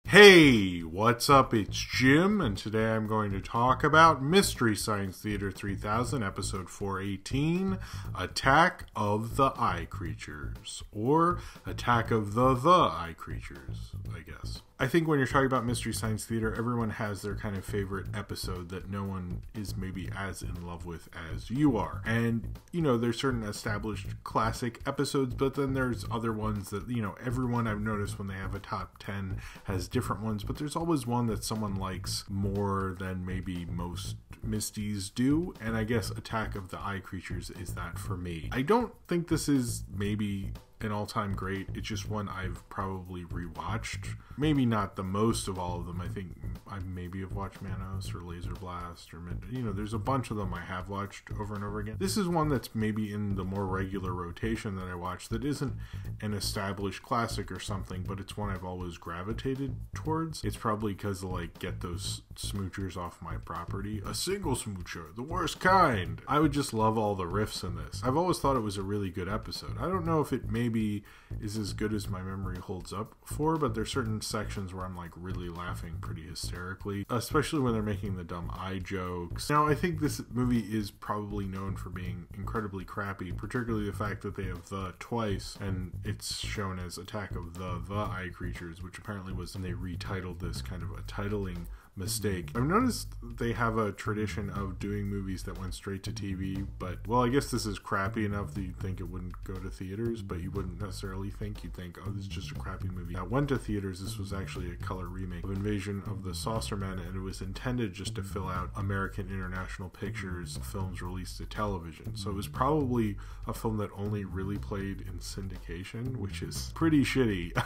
Hey, what's up? It's Jim, and today I'm going to talk about Mystery Science Theater 3000, episode 418, Attack of the Eye Creatures, or Attack of the Eye Creatures, I guess. I think when you're talking about Mystery Science Theater, everyone has their kind of favorite episode that no one is maybe as in love with as you are. And, you know, there's certain established classic episodes, but then there's other ones that, you know, everyone I've noticed when they have a top 10 has different ones, but there's always one that someone likes more than maybe most Misties do, and I guess Attack of the Eye Creatures is that for me. I don't think this is maybe an all-time great. It's just one I've probably rewatched. Maybe not the most of all of them. I think I maybe have watched Manos or Laser Blast or, you know, there's a bunch of them I have watched over and over again. This is one that's maybe in the more regular rotation that I watch that isn't an established classic or something, but it's one I've always gravitated towards. It's probably because of, like, get those smoochers off my property. A single smoocher, the worst kind. I would just love all the riffs in this. I've always thought it was a really good episode. I don't know if it maybe is as good as my memory holds up for, but there's certain sections where I'm like really laughing pretty hysterically, especially when they're making the dumb eye jokes. Now, I think this movie is probably known for being incredibly crappy, particularly the fact that they have the twice, and it's shown as Attack of the Eye Creatures, which apparently was when they retitled this, kind of a titling mistake. I've noticed they have a tradition of doing movies that went straight to TV, but, well, I guess this is crappy enough that you'd think it wouldn't go to theaters, but you wouldn't necessarily think. You'd think, oh, this is just a crappy movie that went to theaters. This was actually a color remake of Invasion of the Saucermen, and it was intended just to fill out American International Pictures films released to television. So it was probably a film that only really played in syndication, which is pretty shitty.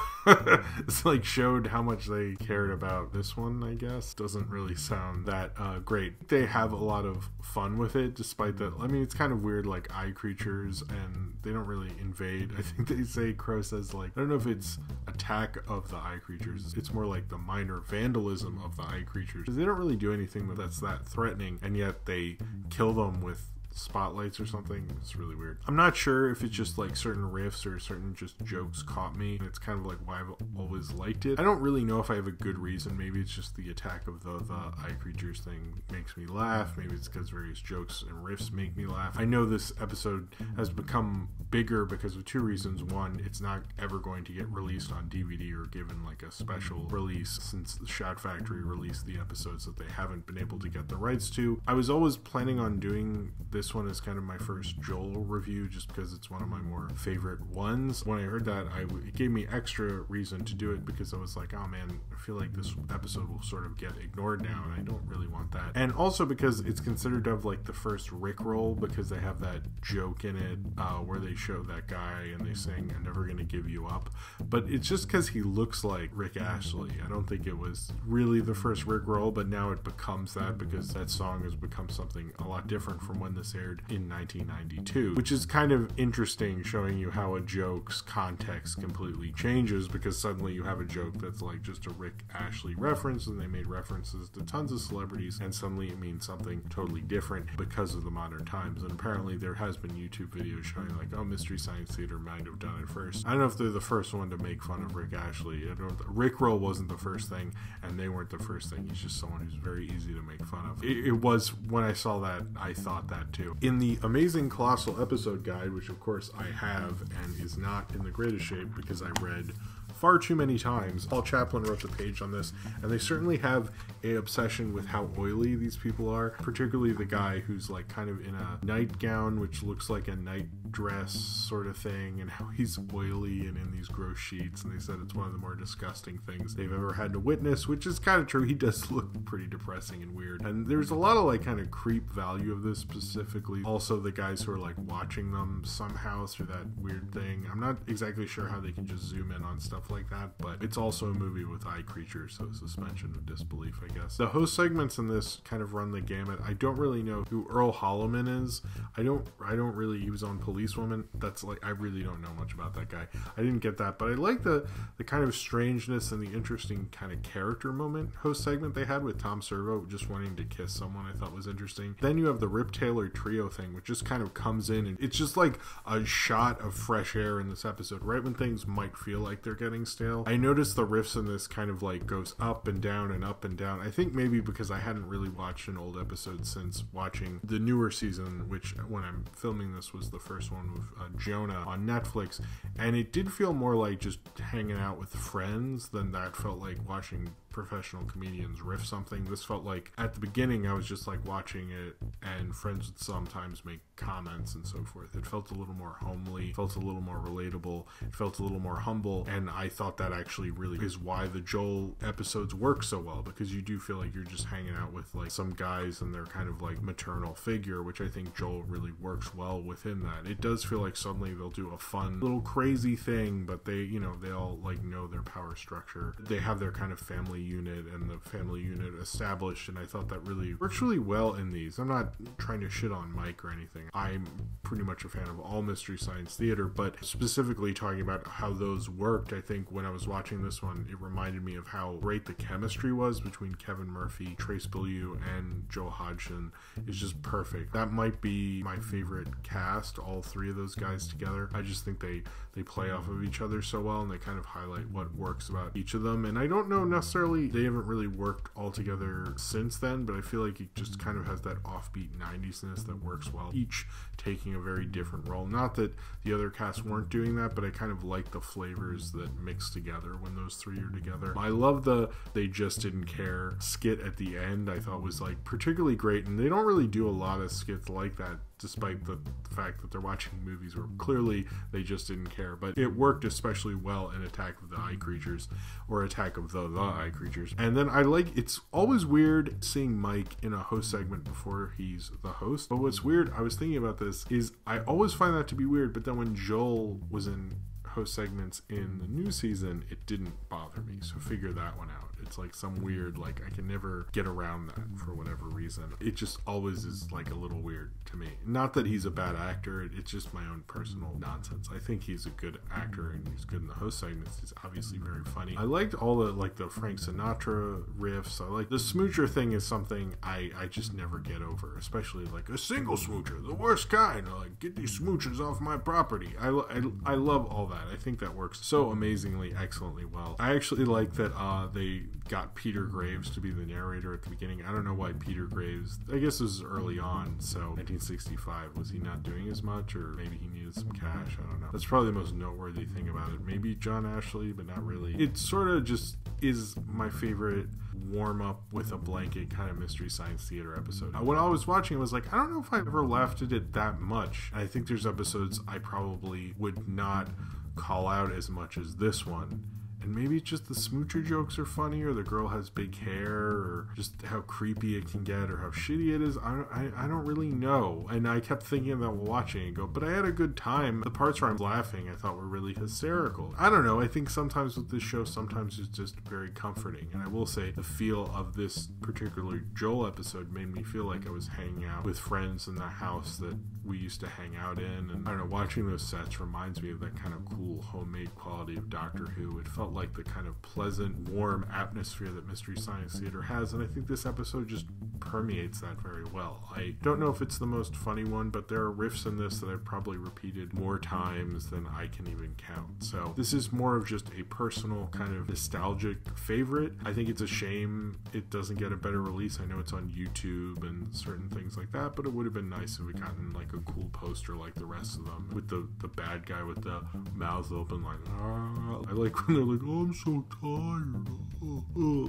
It's like showed how much they cared about this one, I guess. Doesn't really sound that great. They have a lot of fun with it, despite that. I mean, it's kind of weird, like eye creatures, and they don't really invade. I think they say, Crow says, like, I don't know if it's Attack of the Eye Creatures. It's more like the minor vandalism of the eye creatures. They don't really do anything that's that threatening, and yet they kill them with spotlights or something. It's really weird. I'm not sure if it's just like certain riffs or certain just jokes caught me. It's kind of like why I've always liked it. I don't really know if I have a good reason. Maybe it's just the Attack of the Eye Creatures thing makes me laugh. Maybe it's because various jokes and riffs make me laugh. I know this episode has become bigger because of two reasons. One, it's not ever going to get released on DVD or given like a special release since the Shout Factory released the episodes that they haven't been able to get the rights to. I was always planning on doing this one as kind of my first Joel review just because it's one of my more favorite ones. When I heard that, it gave me extra reason to do it because I was like, oh man, I feel like this episode will sort of get ignored now, and I don't really want that. And also because it's considered of like the first Rickroll, because they have that joke in it where they show that guy and they sing "I'm Never Gonna Give You Up," but it's just because he looks like Rick Astley. I don't think it was really the first Rickroll, but now it becomes that because that song has become something a lot different from when this aired in 1992, which is kind of interesting, showing you how a joke's context completely changes, because suddenly you have a joke that's like just a Rick Astley reference, and they made references to tons of celebrities, and suddenly it means something totally different because of the modern times. And apparently there has been YouTube videos showing like, oh, Mystery Science Theater might have done it first. I don't know if they're the first one to make fun of Rick Astley. Rickroll wasn't the first thing, and they weren't the first thing. He's just someone who's very easy to make fun of. It was, when I saw that, I thought that too. In the Amazing Colossal Episode Guide, which of course I have and is not in the greatest shape because I read far too many times, Paul Chaplin wrote the page on this, and they certainly have an obsession with how oily these people are, particularly the guy who's like kind of in a nightgown which looks like a night dress sort of thing, and how he's oily and in these gross sheets, and they said it's one of the more disgusting things they've ever had to witness, which is kind of true. He does look pretty depressing and weird, and there's a lot of like kind of creep value of this, specifically also the guys who are like watching them somehow through that weird thing. I'm not exactly sure how they can just zoom in on stuff like that, but it's also a movie with eye creatures, so suspension of disbelief, I guess. The host segments in this kind of run the gamut. I don't really know who Earl Holliman is. I don't really, he was on Policewoman. That's like, I really don't know much about that guy. I didn't get that, but I like the kind of strangeness and the interesting kind of character moment host segment they had with Tom Servo just wanting to kiss someone. I thought was interesting. Then you have the Rip Taylor trio thing, which just kind of comes in, and it's just like a shot of fresh air in this episode right when things might feel like they're getting getting stale. I noticed the riffs in this kind of like goes up and down and up and down. I think maybe because I hadn't really watched an old episode since watching the newer season, which when I'm filming this was the first one with Jonah on Netflix, and it did feel more like just hanging out with friends than that felt like watching professional comedians riff something. This felt like at the beginning I was just like watching it, and friends would sometimes make comments and so forth. It felt a little more homely, felt a little more relatable, it felt a little more humble, and I thought that actually really is why the Joel episodes work so well, because you do feel like you're just hanging out with like some guys and they're kind of like maternal figure, which I think Joel really works well within that. It does feel like suddenly they'll do a fun little crazy thing, but they, you know, they all like know their power structure. They have their kind of family unit and the family unit established, and I thought that really works really well in these. I'm not trying to shit on Mike or anything. I'm pretty much a fan of all Mystery Science Theater, but specifically talking about how those worked, I think when I was watching this one, it reminded me of how great the chemistry was between Kevin Murphy, Trace Beaulieu, and Joe Hodgson. It's just perfect. That might be my favorite cast, all three of those guys together. I just think they play off of each other so well, and they kind of highlight what works about each of them. And I don't know necessarily, they haven't really worked all together since then, but I feel like it just kind of has that offbeat 90s-ness that works well, each taking a very different role. Not that the other cast weren't doing that, but I kind of like the flavors that mix together when those three are together. I love the "They Just Didn't Care" skit at the end. I thought was like particularly great, and they don't really do a lot of skits like that, despite the fact that they're watching movies where clearly they just didn't care. But it worked especially well in Attack of the Eye Creatures, or Attack of the Eye Creatures. And then I like, it's always weird seeing Mike in a host segment before he's the host. But what's weird, I was thinking about this, is I always find that to be weird, but then when Joel was in host segments in the new season, it didn't bother me. So figure that one out. It's like some weird, like I can never get around that for whatever reason. It just always is like a little weird to me. Not that he's a bad actor, it's just my own personal nonsense. I think he's a good actor and he's good in the host segments. He's obviously very funny. I liked all the like the Frank Sinatra riffs. I like the Smoocher thing is something I just never get over, especially like a single smoocher, the worst kind. Like, get these smoochers off my property. I love all that. I think that works so amazingly, excellently well. I actually like that they got Peter Graves to be the narrator at the beginning. I don't know why Peter Graves, I guess this was early on, so 1965, was he not doing as much, or maybe he needed some cash? I don't know. That's probably the most noteworthy thing about it. Maybe John Ashley, but not really. It sort of just is my favorite warm up with a blanket kind of Mystery Science Theater episode. When I was watching, I was like, I don't know if I've ever laughed at it that much. I think there's episodes I probably would not call out as much as this one. And maybe it's just the Smoocher jokes are funny, or the girl has big hair, or just how creepy it can get, or how shitty it is. I don't really know. And I kept thinking that while watching it, but I had a good time. The parts where I'm laughing I thought were really hysterical. I don't know. I think sometimes with this show, sometimes it's just very comforting. And I will say the feel of this particular Joel episode made me feel like I was hanging out with friends in the house that we used to hang out in. And I don't know, watching those sets reminds me of that kind of cool homemade quality of Doctor Who. It felt like the kind of pleasant, warm atmosphere that Mystery Science Theater has, and I think this episode just permeates that very well. I don't know if it's the most funny one, but there are riffs in this that I've probably repeated more times than I can even count. So this is more of just a personal kind of nostalgic favorite. I think it's a shame it doesn't get a better release. I know it's on YouTube and certain things like that, but it would have been nice if we gotten like a cool poster like the rest of them, with the bad guy with the mouth open like, ah. I like when they're like, oh, I'm so tired.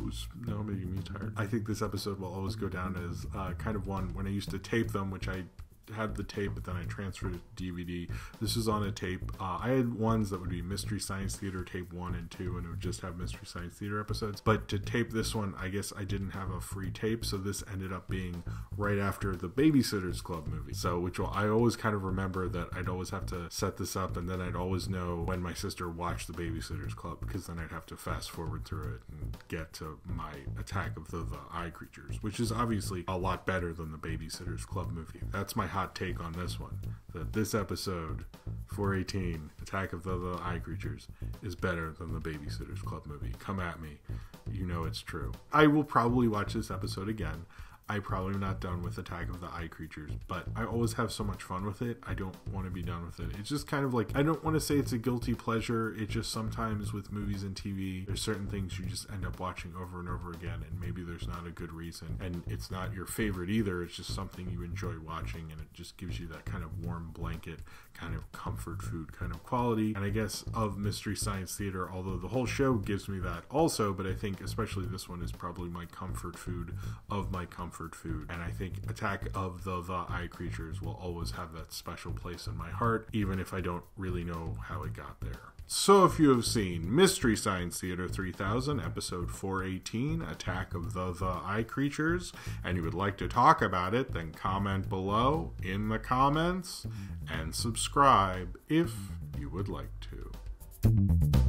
It's now making me tired. I think this episode will always go down as kind of one when I used to tape them, which I had the tape, but then I transferred it to DVD. This is on a tape. I had ones that would be Mystery Science Theater tape 1 and 2, and it would just have Mystery Science Theater episodes. But to tape this one, I guess I didn't have a free tape, so this ended up being right after the Babysitter's Club movie. So, I always kind of remember that I'd always have to set this up, and then I'd always know when my sister watched the Babysitter's Club, because then I'd have to fast forward through it and get to my Attack of the Eye Creatures, which is obviously a lot better than the Babysitter's Club movie. That's my hot take on this one, that this episode 418 Attack of the Eye Creatures is better than the Babysitter's Club movie. Come at me, you know it's true. I will probably watch this episode again. I'm probably not done with Attack of the Eye Creatures, but I always have so much fun with it. I don't want to be done with it. It's just kind of like, I don't want to say it's a guilty pleasure. It just sometimes with movies and TV, there's certain things you just end up watching over and over again, and maybe there's not a good reason. And it's not your favorite either. It's just something you enjoy watching, and it just gives you that kind of warm blanket, kind of comfort food kind of quality. And I guess of Mystery Science Theater, although the whole show gives me that also, but I think especially this one is probably my comfort food of my comfort food. And I think Attack of the Eye Creatures will always have that special place in my heart, even if I don't really know how it got there. So if you have seen Mystery Science Theater 3000, episode 418, Attack of the Eye Creatures, and you would like to talk about it, then comment below in the comments and subscribe if you would like to.